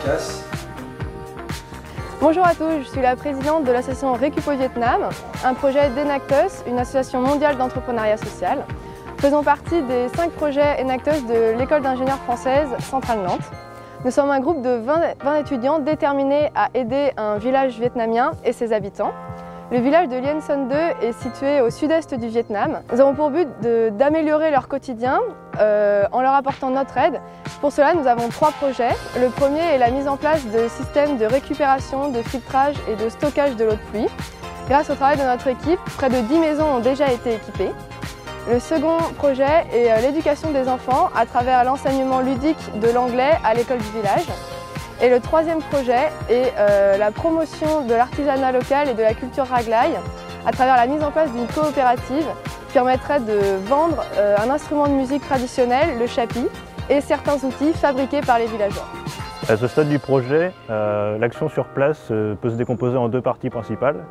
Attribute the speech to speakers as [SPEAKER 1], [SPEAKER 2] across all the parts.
[SPEAKER 1] classe.
[SPEAKER 2] Bonjour à tous, je suis la présidente de l'association Récup au Vietnam, un projet d'Enactus, une association mondiale d'entrepreneuriat social. Faisons partie des 5 projets Enactus de l'école d'ingénieurs française Centrale Nantes. Nous sommes un groupe de 20 étudiants déterminés à aider un village vietnamien et ses habitants. Le village de Lien Son 2 est situé au sud-est du Vietnam. Nous avons pour but d'améliorer leur quotidien en leur apportant notre aide. Pour cela, nous avons 3 projets. Le premier est la mise en place de systèmes de récupération, de filtrage et de stockage de l'eau de pluie. Grâce au travail de notre équipe, près de 10 maisons ont déjà été équipées. Le second projet est l'éducation des enfants à travers l'enseignement ludique de l'anglais à l'école du village. Et le troisième projet est la promotion de l'artisanat local et de la culture raglaï à travers la mise en place d'une coopérative qui permettrait de vendre un instrument de musique traditionnel, le chapi, et certains outils fabriqués par les villageois.
[SPEAKER 3] À ce stade du projet, l'action sur place peut se décomposer en 2 parties principales.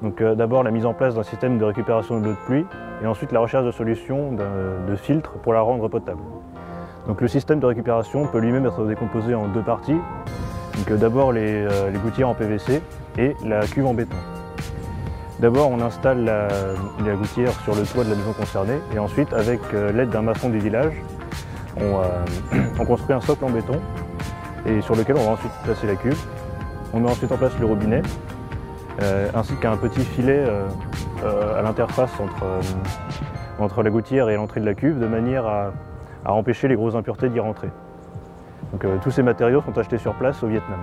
[SPEAKER 3] D'abord la mise en place d'un système de récupération de l'eau de pluie et ensuite la recherche de solutions de filtres pour la rendre potable. Le système de récupération peut lui-même être décomposé en 2 parties. D'abord les gouttières en PVC et la cuve en béton. D'abord on installe la gouttière sur le toit de la maison concernée et ensuite avec l'aide d'un maçon du village, on construit un socle en béton et sur lequel on va ensuite placer la cuve. On met ensuite en place le robinet ainsi qu'un petit filet à l'interface entre la gouttière et l'entrée de la cuve de manière à empêcher les grosses impuretés d'y rentrer. Tous ces matériaux sont achetés sur place au Vietnam.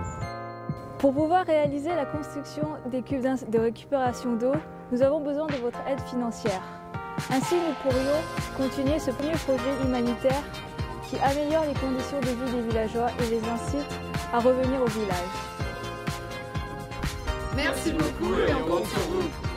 [SPEAKER 4] Pour pouvoir réaliser la construction des cuves de récupération d'eau, nous avons besoin de votre aide financière. Ainsi, nous pourrions continuer ce premier projet humanitaire qui améliore les conditions de vie des villageois et les incite à revenir au village.
[SPEAKER 5] Merci beaucoup et on compte sur vous.